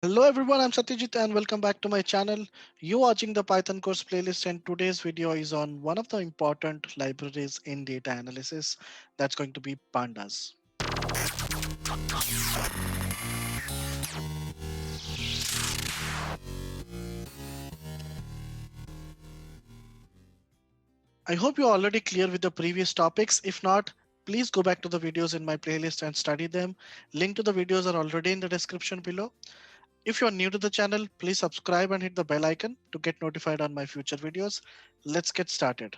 Hello everyone, I'm Satyajit and welcome back to my channel. You're watching the Python course playlist and today's video is on one of the important libraries in data analysis that's going to be Pandas. I hope you're already clear with the previous topics. If not, please go back to the videos in my playlist and study them. Link to the videos are already in the description below. If you're new to the channel, please subscribe and hit the bell icon to get notified on my future videos. Let's get started.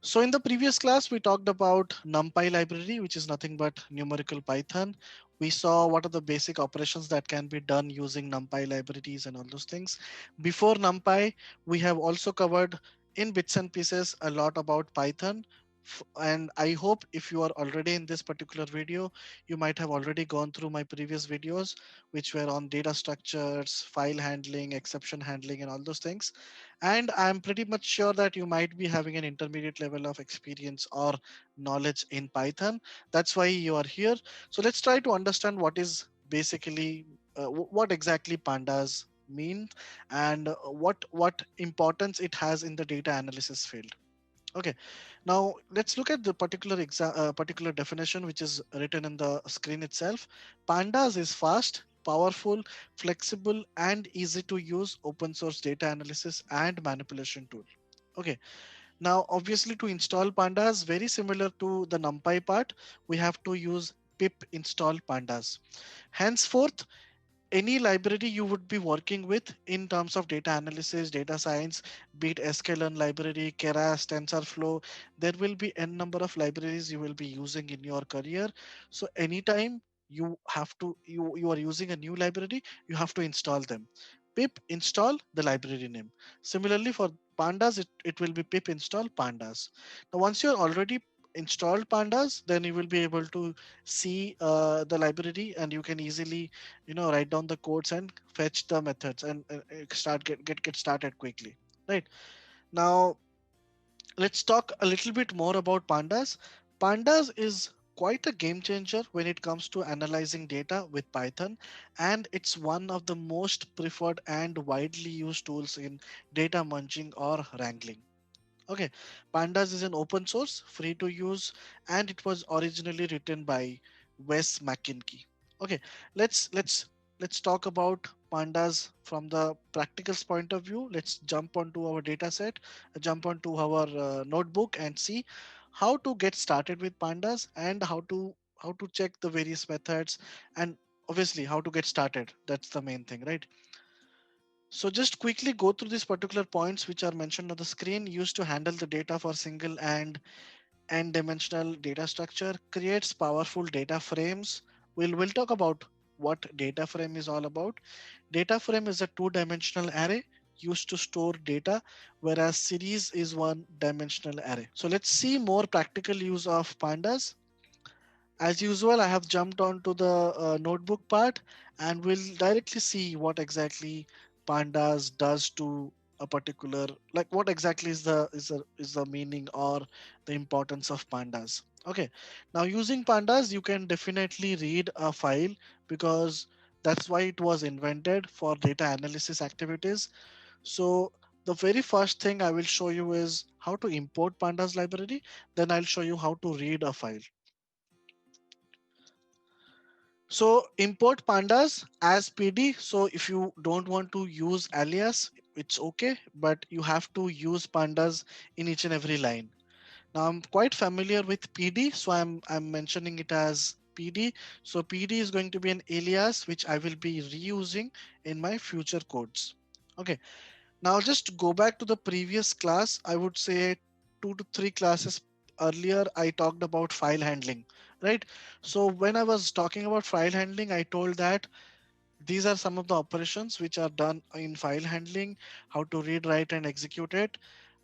So in the previous class, we talked about NumPy library, which is nothing but numerical Python. We saw what are the basic operations that can be done using NumPy libraries and all those things. Before NumPy, we have also covered in bits and pieces a lot about Python. And I hope if you are already in this particular video, you might have already gone through my previous videos, which were on data structures, file handling, exception handling, and all those things. And I'm pretty much sure that you might be having an intermediate level of experience or knowledge in Python. That's why you are here. So let's try to understand what is basically what exactly pandas mean and what importance it has in the data analysis field. Okay, now let's look at the particular definition which is written in the screen itself. Pandas is fast, powerful, flexible, and easy to use open source data analysis and manipulation tool. Okay, now obviously to install Pandas, very similar to the NumPy part, we have to use pip install Pandas. Henceforth, any library you would be working with in terms of data analysis, data science, be it sklearn library, keras, tensorflow, there will be n number of libraries you will be using in your career. So anytime you are using a new library, you have to install them. Pip install the library name. Similarly for pandas, it will be pip install pandas. Now once you're already installed pandas, then you will be able to see the library and you can easily write down the codes and fetch the methods and get started quickly, right? Now let's talk a little bit more about Pandas is quite a game changer when it comes to analyzing data with Python, and it's one of the most preferred and widely used tools in data munching or wrangling. Okay, Pandas is an open source, free to use, and it was originally written by Wes McKinney. Okay, let's let's let's talk about Pandas from the practicals point of view. Let's jump onto our data set, jump onto our notebook, and see how to get started with Pandas and how to check the various methods and obviously how to get started. That's the main thing, right? So just quickly go through these particular points which are mentioned on the screen. Used to handle the data for single and n-dimensional data structure, creates powerful data frames. We'll talk about what data frame is all about. Data frame is a two-dimensional array used to store data, whereas series is one-dimensional array. So let's see more practical use of pandas. As usual, I have jumped onto the notebook part and we'll directly see what exactly pandas does to a particular, like what exactly is the meaning or the importance of pandas. Okay, now using pandas you can definitely read a file because that's why it was invented for data analysis activities. So the very first thing I will show you is how to import pandas library, then I'll show you how to read a file. So import pandas as PD. So if you don't want to use alias, it's okay, but you have to use pandas in each and every line. Now I'm quite familiar with PD, so I'm mentioning it as PD. So PD is going to be an alias which I will be reusing in my future codes. Okay. Now just go back to the previous class. I would say 2 to 3 classes earlier, I talked about file handling, right? So when I was talking about file handling, I told that these are some of the operations which are done in file handling, how to read, write, and execute it.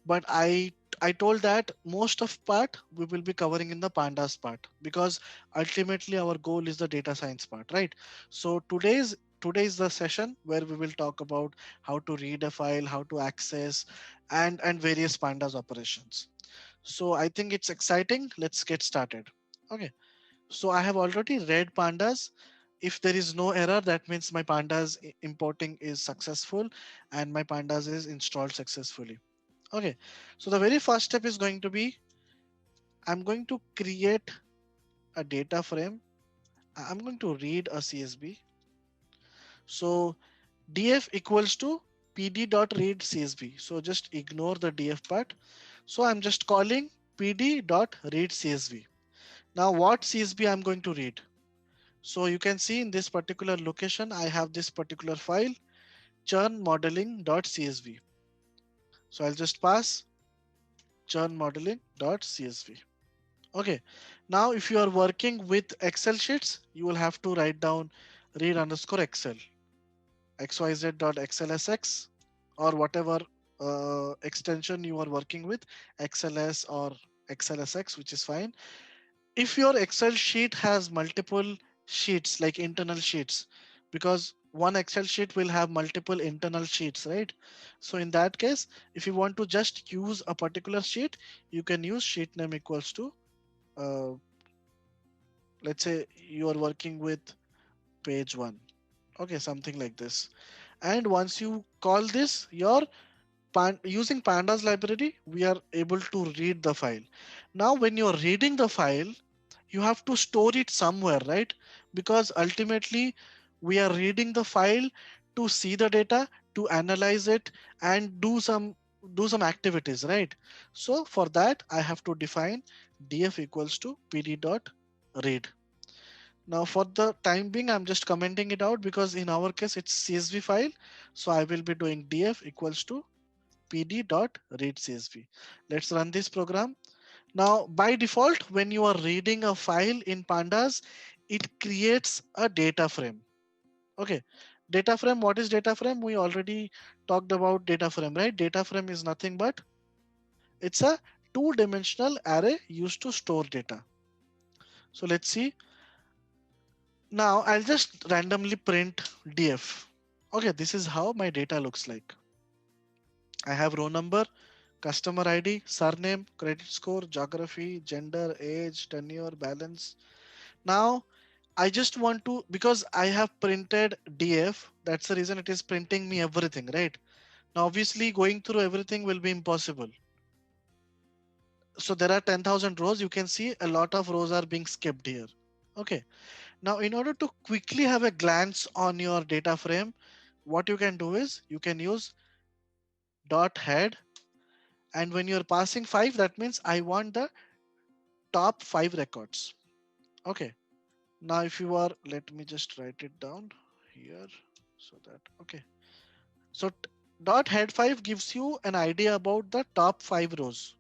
But I told that most of part we will be covering in the pandas part because ultimately our goal is the data science part, right? So today's the session where we will talk about how to read a file, how to access, and various pandas operations. So I think it's exciting. Let's get started. Okay. So I have already read pandas. If there is no error, that means my pandas importing is successful and my pandas is installed successfully. Okay, so the very first step is going to be, I'm going to create a data frame. I'm going to read a CSV. So df equals to pd.read CSV. So just ignore the df part. So I'm just calling pd.read CSV. Now what CSV I'm going to read? So you can see in this particular location, I have this particular file, churnmodeling.csv. So I'll just pass churnmodeling.csv. Okay. Now, if you are working with Excel sheets, you will have to write down read underscore Excel, xyz.xlsx, or whatever extension you are working with, XLS or XLSX, which is fine. If your Excel sheet has multiple sheets, like internal sheets, because one Excel sheet will have multiple internal sheets, right? So in that case, if you want to just use a particular sheet, you can use sheet name equals to, uh, let's say you are working with page one. Okay, something like this. And once you call this, your using pandas library, we are able to read the file. Now, when you're reading the file, you have to store it somewhere, right? Because ultimately we are reading the file to see the data, to analyze it, and do some activities, right? So for that, I have to define df equals to pd.read. Now for the time being, I'm just commenting it out because in our case it's CSV file. So I will be doing df equals to pd.read CSV. Let's run this program. Now, by default, when you are reading a file in Pandas, it creates a data frame. Okay. Data frame, what is data frame? We already talked about data frame, right? Data frame is nothing but it's a two-dimensional array used to store data. So let's see. Now I'll just randomly print df. Okay, this is how my data looks like. I have row number, customer ID, surname, credit score, geography, gender, age, tenure, balance. Now I just want to, because I have printed df, that's the reason it is printing me everything, right? Now obviously going through everything will be impossible. So there are 10,000 rows. You can see a lot of rows are being skipped here. Okay. Now in order to quickly have a glance on your data frame, what you can do is you can use dot head, and when you're passing 5, that means I want the top 5 records. Okay. Now if you are, let me just write it down here so that, okay. So dot head 5 gives you an idea about the top 5 rows.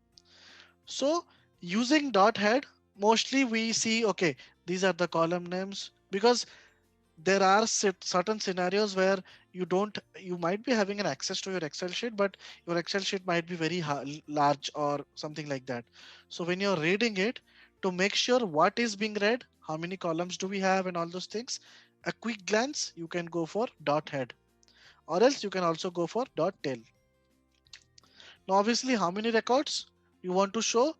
So using dot head, mostly we see, okay, these are the column names, because there are certain scenarios where you might be having an access to your Excel sheet, but your Excel sheet might be very large or something like that. So when you're reading it, to make sure what is being read, how many columns do we have and all those things, a quick glance, you can go for dot head, or else you can also go for dot tail. Now obviously how many records you want to show,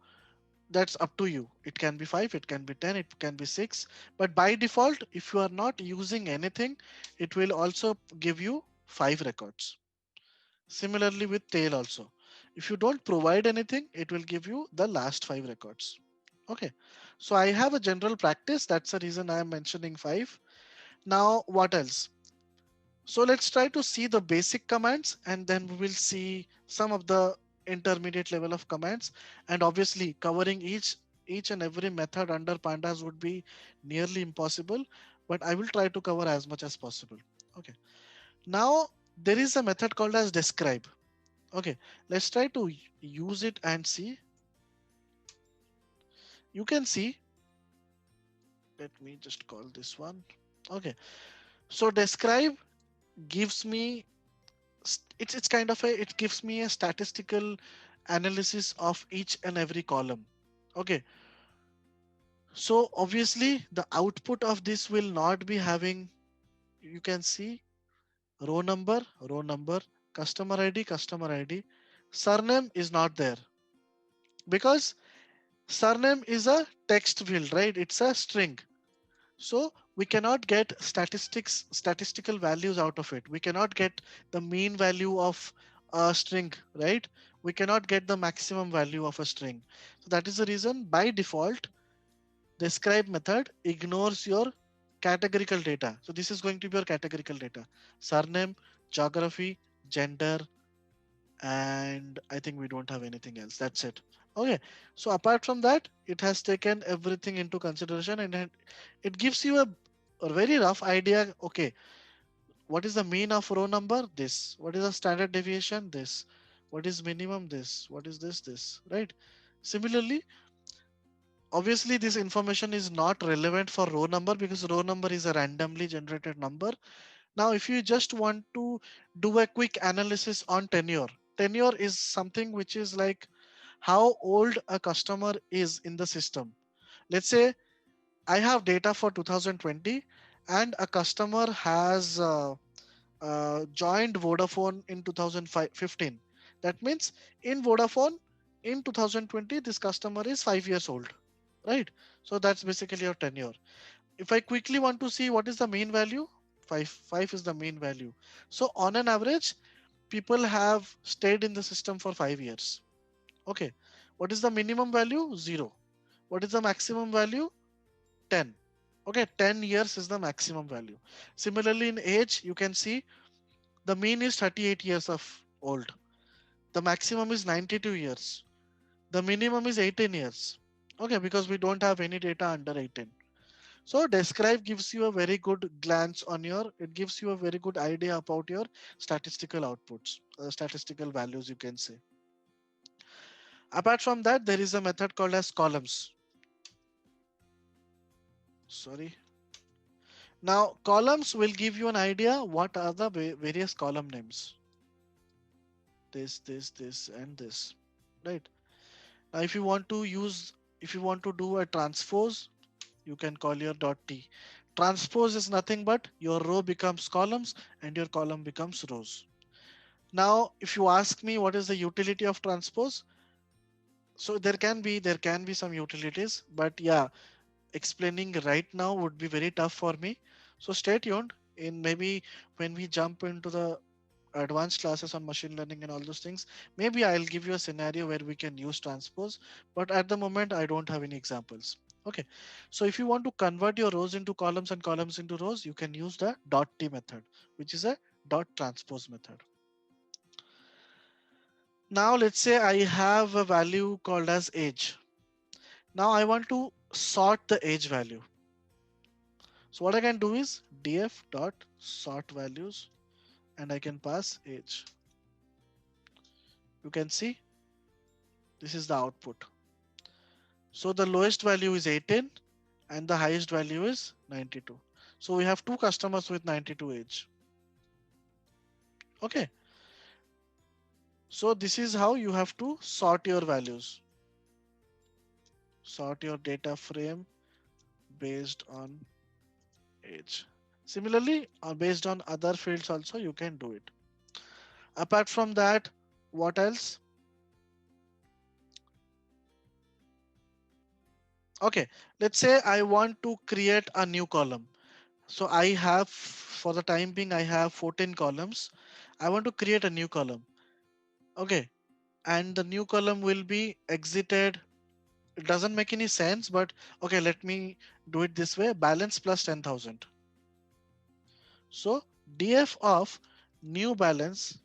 that's up to you. It can be 5, it can be 10, it can be 6, but by default if you are not using anything, it will also give you 5 records. Similarly with tail also, if you don't provide anything, it will give you the last 5 records. Okay, so I have a general practice, that's the reason I am mentioning 5. Now what else? So let's try to see the basic commands, and then we will see some of the intermediate level of commands. And obviously covering each and every method under pandas would be nearly impossible, but I will try to cover as much as possible. Okay. Now there is a method called as describe. Okay. Let's try to use it and see. You can see, let me just call this one. Okay. So describe gives me, it's kind of a, it gives me a statistical analysis of each and every column. Okay, so obviously the output of this will not be having, you can see row number, customer id, surname is not there, because surname is a text field, right? It's a string. So we cannot get statistical values out of it. We cannot get the mean value of a string, right? We cannot get the maximum value of a string. So that is the reason by default describe method ignores your categorical data. So this is going to be your categorical data: surname, geography, gender, and I think we don't have anything else. That's it. Okay. So apart from that, it has taken everything into consideration, and it gives you a very rough idea. Okay, what is the mean of row number? This. What is the standard deviation? This. What is minimum? This. What is this? Right. Similarly, obviously this information is not relevant for row number because row number is a randomly generated number. Now, if you just want to do a quick analysis on tenure is something which is like how old a customer is in the system. Let's say I have data for 2020 and a customer has joined Vodafone in 2015. That means in Vodafone in 2020, this customer is 5 years old, right? So that's basically your tenure. If I quickly want to see what is the mean value, five is the mean value. So on an average, people have stayed in the system for 5 years. Okay. What is the minimum value? 0. What is the maximum value? 10. Okay, 10 years is the maximum value. Similarly, in age, you can see the mean is 38 years of old. The maximum is 92 years. The minimum is 18 years. Okay, because we don't have any data under 18. So describe gives you a very good glance on it gives you a very good idea about your statistical outputs, statistical values, you can say. Apart from that, there is a method called as columns. Sorry. Now, columns will give you an idea what are the various column names. This, and this. Right. Now, if you want to do a transpose, you can call your dot T. Transpose is nothing but your row becomes columns and your column becomes rows. Now, if you ask me what is the utility of transpose, so there can be some utilities, but yeah, explaining right now would be very tough for me. So stay tuned. In maybe when we jump into the advanced classes on machine learning and all those things, maybe I'll give you a scenario where we can use transpose. But at the moment, I don't have any examples. Okay. So if you want to convert your rows into columns and columns into rows, you can use the dot T method, which is a dot transpose method. Now let's say I have a value called as age. Now I want to sort the age value. So what I can do is df dot sort values and I can pass age. You can see this is the output. So the lowest value is 18 and the highest value is 92. So we have two customers with 92 age. Okay. So this is how you have to sort your values. Sort your data frame based on age. Similarly, based on other fields also you can do it. Apart from that, what else? Okay, let's say I want to create a new column. So I have, for the time being, I have 14 columns. I want to create a new column. Okay, and the new column will be exited. It doesn't make any sense, but okay, let me do it this way: balance plus 10,000. So df of new balance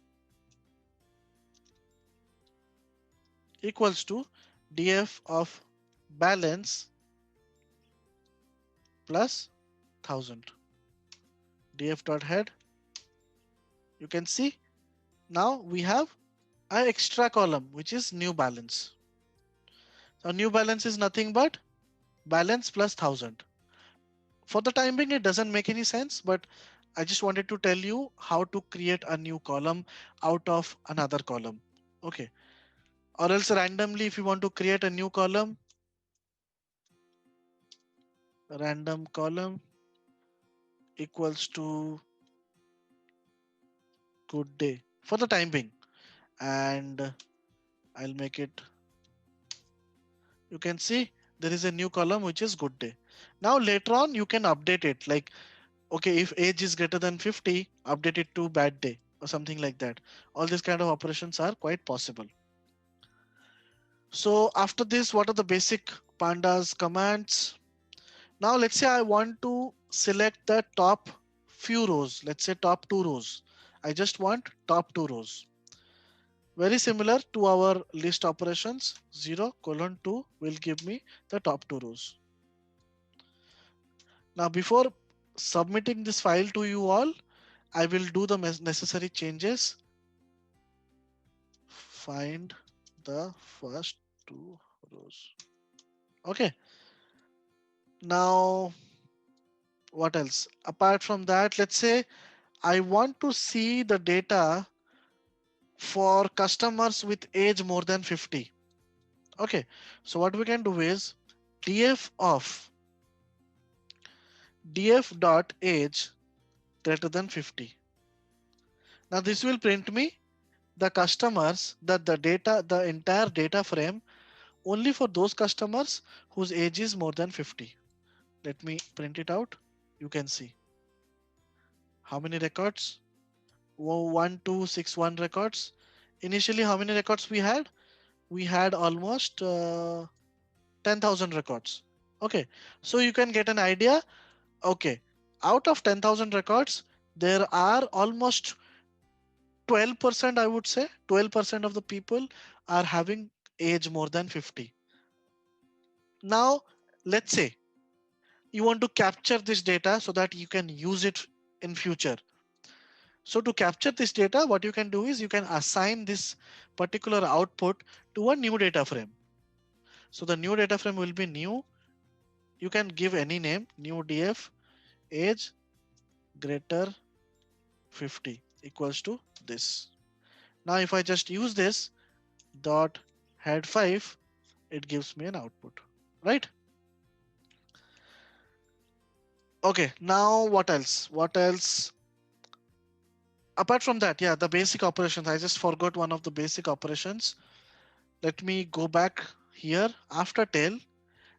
equals to df of balance plus 1000. Df dot head. You can see now we have an extra column which is new balance. So new balance is nothing but balance plus 1000. For the time being, it doesn't make any sense, but I just wanted to tell you how to create a new column out of another column. Okay. Or else randomly, if you want to create a new column, random column equals to good day for the time being. And I'll make it, you can see there is a new column which is good day. Now later on you can update it, like, okay, if age is greater than 50, update it to bad day or something like that. All these kind of operations are quite possible. So after this, what are the basic pandas commands? Now let's say I want to select the top few rows, let's say top two rows. I just want top two rows. Very similar to our list operations, 0 colon 2 will give me the top two rows. Now before submitting this file to you all, I will do the necessary changes. Find the first two rows. Okay. Now what else? Apart from that, let's say I want to see the data for customers with age more than 50. Okay. So what we can do is df of df dot age greater than 50. Now this will print me the customers, that the data, the entire data frame only for those customers whose age is more than 50. Let me print it out. You can see how many records. 1261 records. Initially, how many records we had? We had almost 10,000 records. Okay, so you can get an idea. Okay, out of 10,000 records, there are almost 12%, I would say 12% of the people are having age more than 50. Now, let's say you want to capture this data so that you can use it in future. So to capture this data, what you can do is you can assign this particular output to a new data frame. So the new data frame will be new. You can give any name, new df age greater 50 equals to this. Now if I just use this dot head 5, it gives me an output, right? Okay, now what else? What else? Apart from that, yeah, the basic operations. I just forgot one of the basic operations. Let me go back here after tail.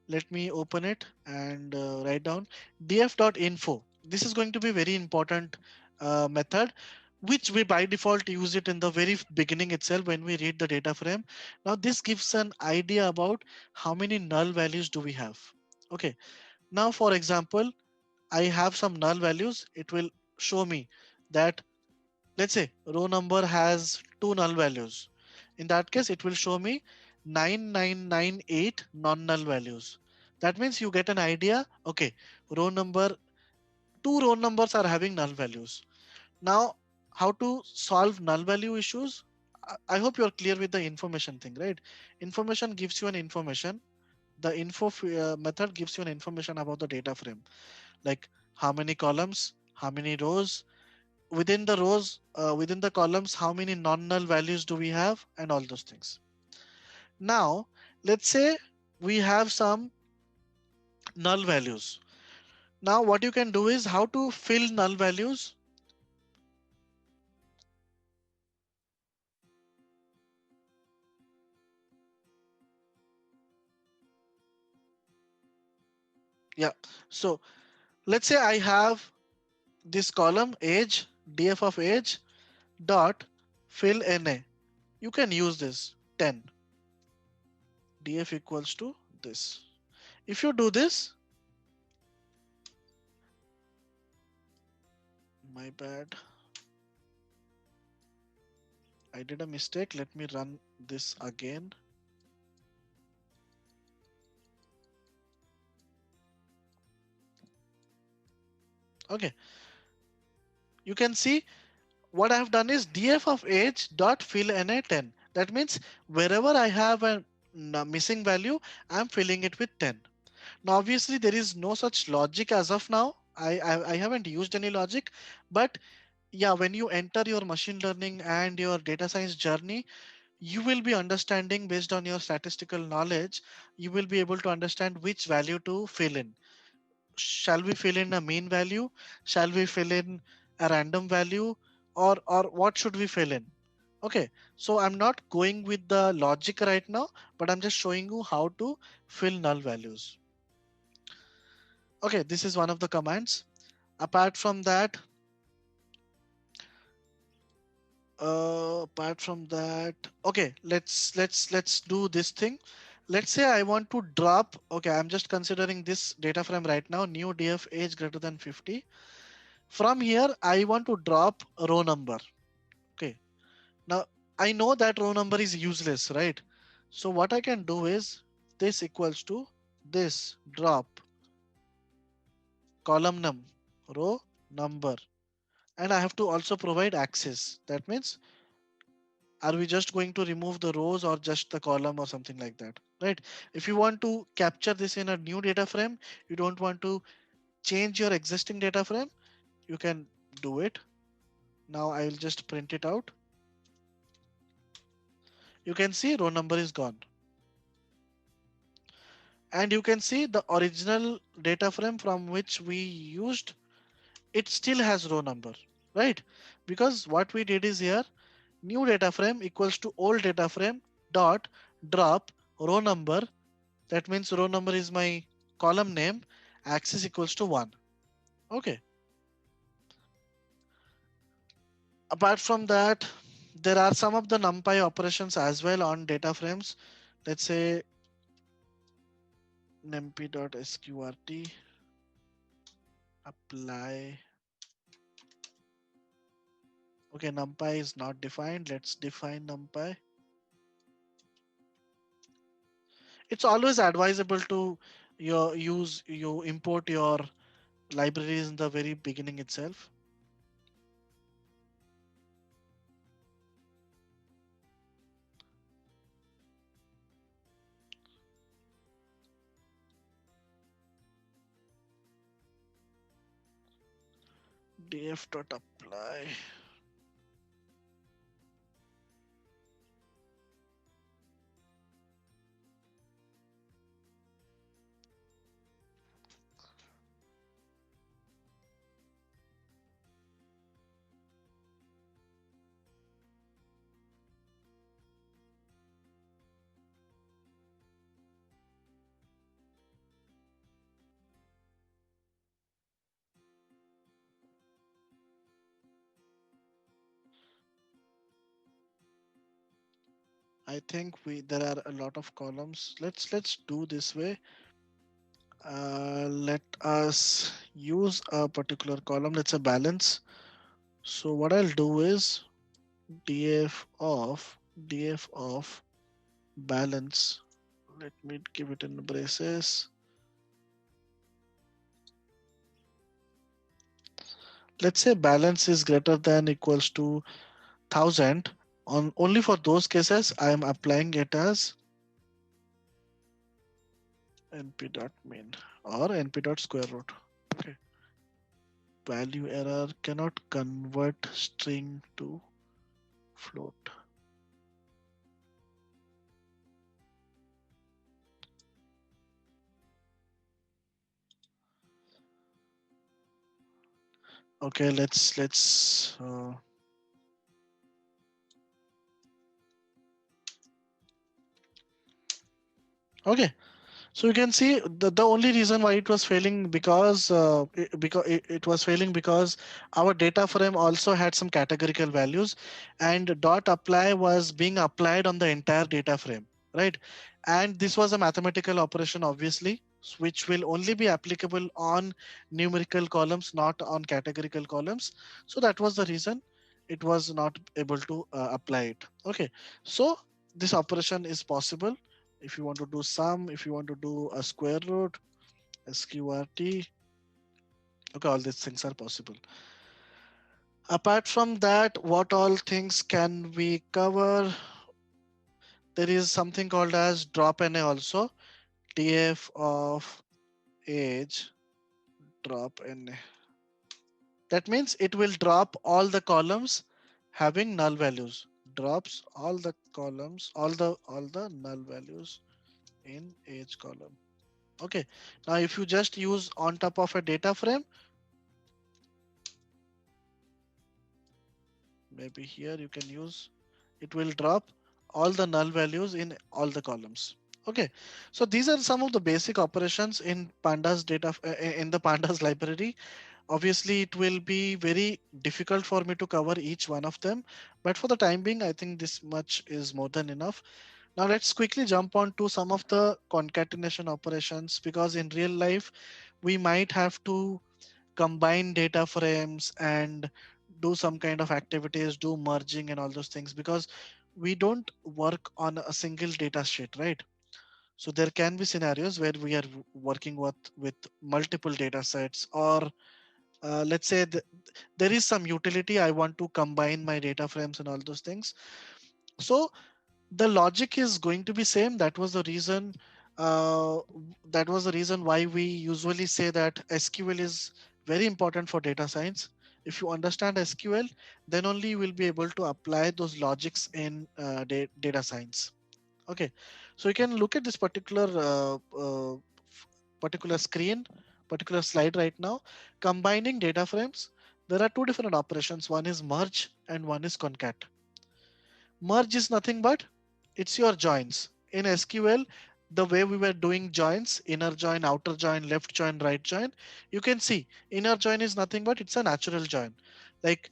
Let me open it and write down df.info. This is going to be very important method, which we by default use it in the very beginning itself when we read the data frame. Now this gives an idea about how many null values do we have. Okay. Now, for example, I have some null values. It will show me that, let's say, row number has two null values. In that case, it will show me 9998 non-null values. That means you get an idea. Okay, row number, two row numbers are having null values. Now, how to solve null value issues? I hope you're clear with the information thing, right? Information gives you an information. The info method gives you an information about the data frame, like how many columns, how many rows, within the rows, within the columns, how many non-null values do we have, and all those things. Now, let's say we have some null values. Now, what you can do is how to fill null values. Yeah. So let's say I have this column age, df of age dot fill na. You can use this 10. Df equals to this. If you do this, my bad, I did a mistake. Let me run this again. Okay. You can see what I have done is df of age dot fill na 10. That means wherever I have a missing value, I'm filling it with 10. Now, obviously, there is no such logic as of now. I haven't used any logic, but yeah, when you enter your machine learning and your data science journey, you will be understanding based on your statistical knowledge, you will be able to understand which value to fill in. Shall we fill in a mean value? Shall we fill in a random value? Or what should we fill in? Okay, so I'm not going with the logic right now, but I'm just showing you how to fill null values. Okay, this is one of the commands. Apart from that, okay, let's do this thing. Let's say I want to drop. Okay, I'm just considering this data frame right now. New df age greater than 50. From here, I want to drop a row number. Okay, now I know that row number is useless, right? So what I can do is this equals to this drop column num row number, and I have to also provide access. That means, are we just going to remove the rows or just the column or something like that, right? If you want to capture this in a new data frame, you don't want to change your existing data frame, you can do it. Now I will just print it out. You can see row number is gone, and you can see the original data frame from which we used, it still has row number, right? Because what we did is here, new data frame equals to old data frame dot drop row number. That means row number is my column name, axis equals to 1. Okay. Apart from that, there are some of the numpy operations as well on data frames. Let's say numpy.sqrt apply. Okay, numpy is not defined. Let's define numpy. It's always advisable to you import your libraries in the very beginning itself. df.apply. I think we there are a lot of columns. Let's do this way. Let us use a particular column. Let's say balance. So what I'll do is df of balance. Let me give it in braces. Let's say balance is greater than equals to 1000. On only for those cases, I am applying it as np.min or np.square root. Okay. Value error cannot convert string to float. Okay, let's okay. So you can see the only reason why it was failing because it was failing because our data frame also had some categorical values, and dot apply was being applied on the entire data frame, right? And this was a mathematical operation, obviously, which will only be applicable on numerical columns, not on categorical columns. So that was the reason it was not able to apply it. Okay, so this operation is possible if you want to do sum, if you want to do a square root, sqrt. Okay, all these things are possible. Apart from that, what all things can we cover? There is something called as drop na also. df of age drop na. That means it will drop all the columns having null values. Drops all the columns, all the null values in age column. Okay. Now if you just use on top of a data frame, maybe here you can use, it will drop all the null values in all the columns. Okay, so these are some of the basic operations in pandas data in the pandas library. Obviously, it will be very difficult for me to cover each one of them, but for the time being, I think this much is more than enough. Now let's quickly jump on to some of the concatenation operations, because in real life we might have to combine data frames and do some kind of activities, do merging and all those things, because we don't work on a single data sheet, right? So there can be scenarios where we are working with multiple data sets, or let's say there is some utility I want to combine my data frames and all those things. So the logic is going to be same. Uh, that was the reason why we usually say that SQL is very important for data science. If you understand SQL, then only you will be able to apply those logics in data science. Okay, so you can look at this particular screen, particular slide right now. Combining data frames, there are two different operations. One is merge and one is concat. Merge is nothing but it's your joins. In SQL, the way we were doing joins, inner join, outer join, left join, right join, you can see inner join is nothing but it's a natural join. Like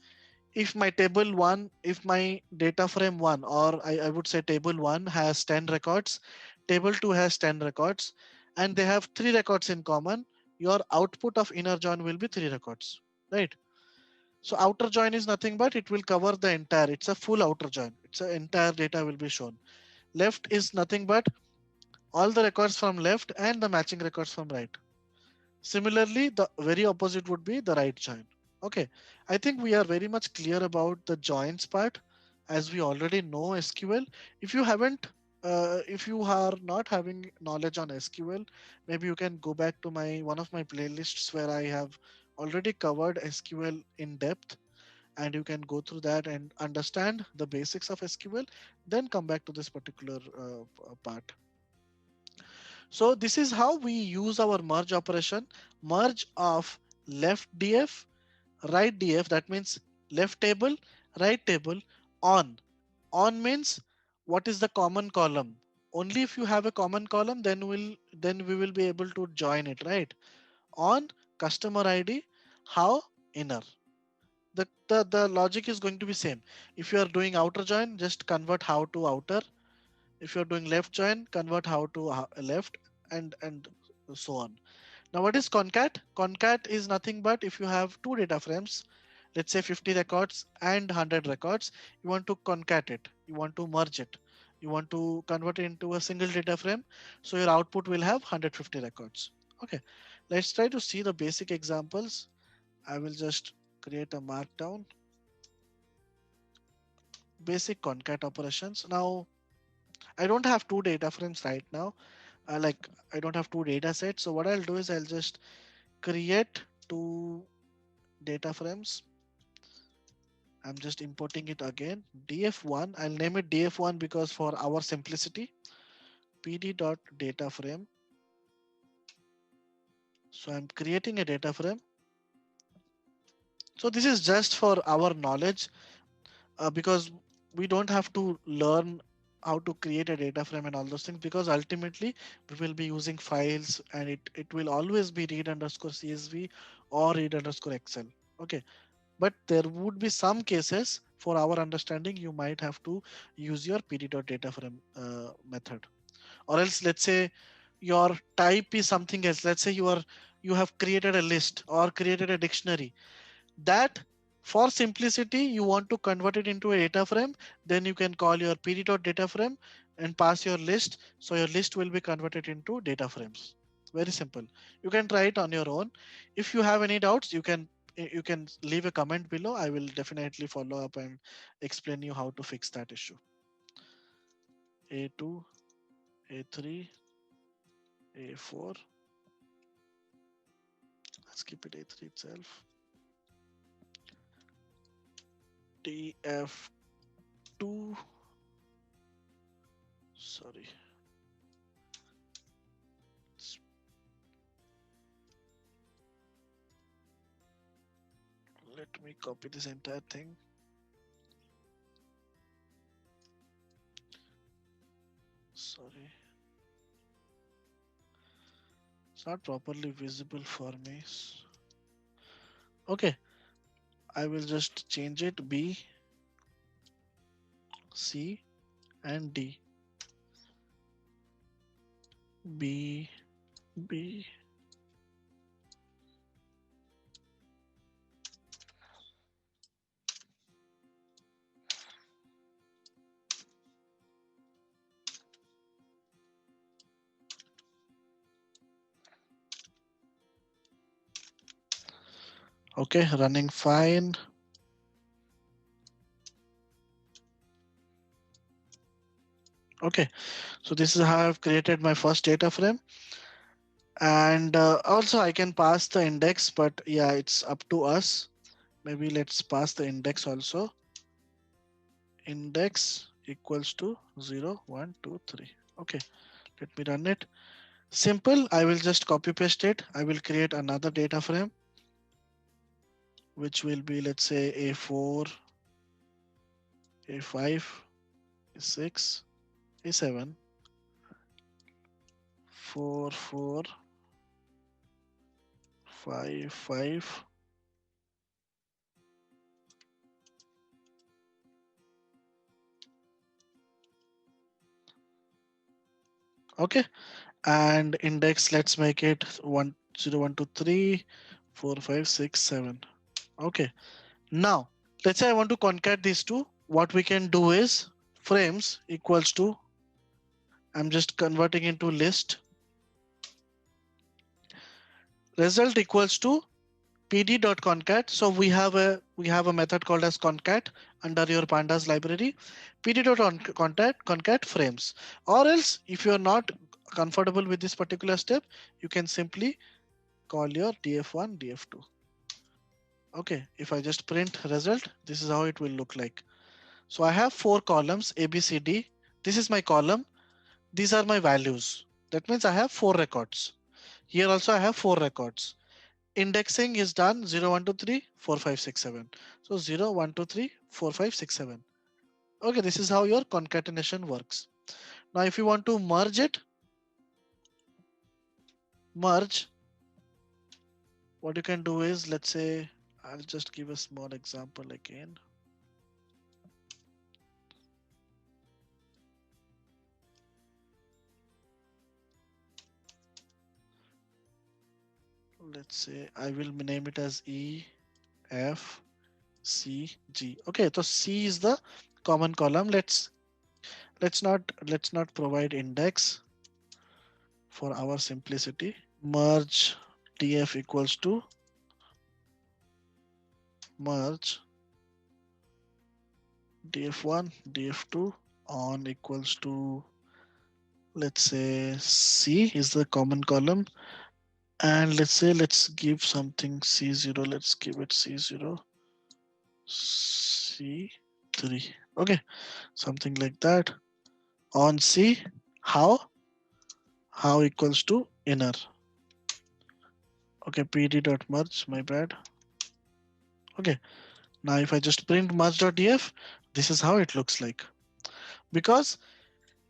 if my table one, if my data frame one, or I would say table one has 10 records, table two has 10 records, and they have three records in common, your output of inner join will be three records, right? So outer join is nothing but it will cover the entire, it's a full outer join. It's a entire data will be shown. Left is nothing but all the records from left and the matching records from right. Similarly, the very opposite would be the right join. Okay, I think we are very much clear about the joins part, as we already know SQL. If you haven't, if you are not having knowledge on SQL, maybe you can go back to my one of my playlists where I have already covered SQL in depth, and you can go through that and understand the basics of SQL. Then come back to this particular part. So this is how we use our merge operation. Merge of left df, right df, that means left table, right table, on. On means what is the common column. Only if you have a common column, then we will be able to join it, right? On customer ID, how, inner. The logic is going to be same. If you are doing outer join, just convert how to outer. If you're doing left join, convert how to left, and so on. Now what is concat? Concat is nothing but if you have two data frames, let's say 50 records and 100 records, you want to concat it, you want to merge it, you want to convert it into a single data frame, so your output will have 150 records. Okay, let's try to see the basic examples. I will just create a markdown. Basic concat operations. Now I don't have two data frames right now. Like I don't have two data sets. So what I'll do is I'll just create two data frames. I'm just importing it again. df1. I'll name it df1 because for our simplicity. pd.dataframe. So I'm creating a data frame. So this is just for our knowledge, because we don't have to learn how to create a data frame and all those things, because ultimately we will be using files, and it will always be read underscore csv or read underscore excel. Okay, but there would be some cases for our understanding you might have to use your pd.dataframe method, or else let's say your type is something else. Let's say you have created a list or created a dictionary, that for simplicity you want to convert it into a data frame, then you can call your pd.data frame and pass your list, so your list will be converted into data frames. Very simple. You can try it on your own. If you have any doubts, you can leave a comment below. I will definitely follow up and explain you how to fix that issue. A2, A3, A4. Let's keep it A3 itself. TF2. Sorry. Let me copy this entire thing. Sorry. not properly visible for me. Okay, I will just change it B, C, and D. B, B. Okay, running fine. Okay, so this is how I've created my first data frame. And also I can pass the index, but yeah, it's up to us. Maybe let's pass the index also. Index equals to 0, 1, 2, 3. Okay, let me run it. Simple. I will just copy paste it. I will create another data frame, which will be, let's say, A4, A5, A6, A7, 4, 4, 5, 5. Okay, and index, let's make it 1, 0, 1, 2, 3, 4, 5, 6, 7. Okay, now let's say I want to concat these two. What we can do is frames equals to, I'm just converting into list, result equals to pd.concat. So we have a method called as concat under your pandas library. pd.concat frames. Or else if you are not comfortable with this particular step, you can simply call your df1 df2. Okay, if I just print result, this is how it will look like. So I have four columns A, B, C, D. This is my column. These are my values. That means I have four records. Here also I have four records. Indexing is done 0, 1, 2, 3, 4, 5, 6, 7. So 0, 1, 2, 3, 4, 5, 6, 7. Okay, this is how your concatenation works. Now if you want to merge it, merge, what you can do is, let's say, I'll just give a small example again. Let's say I will name it as E, F, C, G. Okay, so C is the common column. Let's not provide index for our simplicity. Merge df equals to merge df1 df2 on equals to, let's say, C is the common column, and let's give something C0. Let's give it C0, C3. Okay, something like that. On C, how equals to inner. Okay, pd dot merge, my bad. Okay, now if I just print merge.df, this is how it looks like, because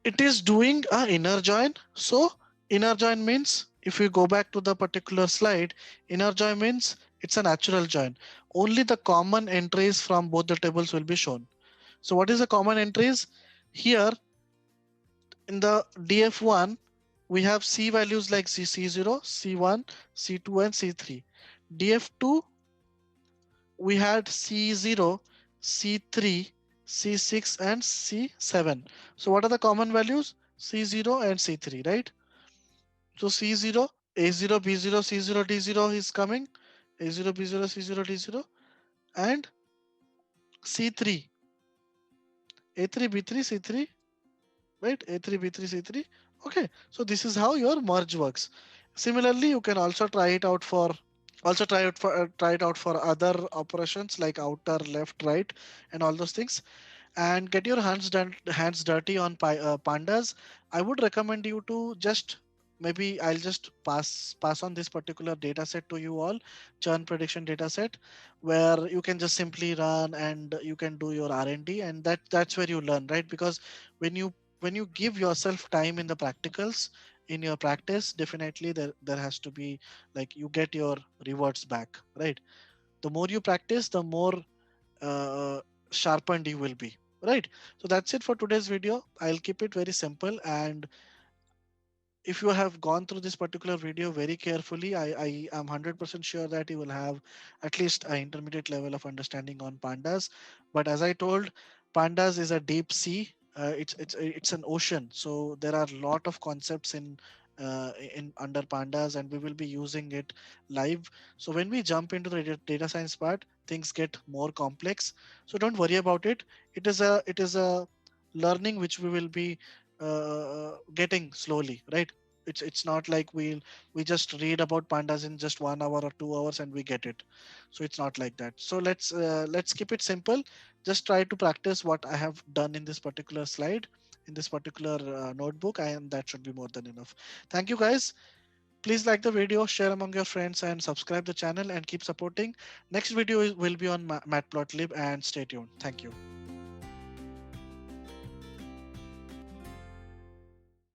it is doing a inner join. So inner join means, if you go back to the particular slide, inner join means it's a natural join. Only the common entries from both the tables will be shown. So what is the common entries? Here in the df1, we have C values like C0, C1, C2, and C3. df2, we had C0, C3, C6, and C7. So what are the common values? C0 and C3, right? So C0, A0, B0, C0, D0 is coming. A0, B0, C0, D0. And C3, A3, B3, C3, right? A3, B3, C3. Okay, so this is how your merge works. Similarly, you can also try it out for other operations like outer, left, right, and all those things. And get your hands dirty on pandas. I would recommend you to just, maybe I'll just pass on this particular data set to you all, churn prediction data set, where you can just simply run and you can do your R&D, and that's where you learn, right? Because when you give yourself time in the practicals, in your practice, definitely there has to be, like, you get your rewards back, right? The more you practice, the more uh, sharpened you will be, right? So that's it for today's video. I'll keep it very simple, and if you have gone through this particular video very carefully, I am 100% sure that you will have at least an intermediate level of understanding on pandas. But as I told, pandas is a deep sea. It's an ocean, so there are a lot of concepts in under pandas, and we will be using it live. So when we jump into the data science part, things get more complex. So don't worry about it. It is a learning which we will be getting slowly, right? It's not like we just read about pandas in just 1 hour or 2 hours and we get it. So it's not like that. So let's keep it simple. Just try to practice what I have done in this particular slide, in this particular notebook, and that should be more than enough. Thank you guys. Please like the video, share among your friends, and subscribe the channel and keep supporting. Next video will be on matplotlib, and stay tuned. Thank you.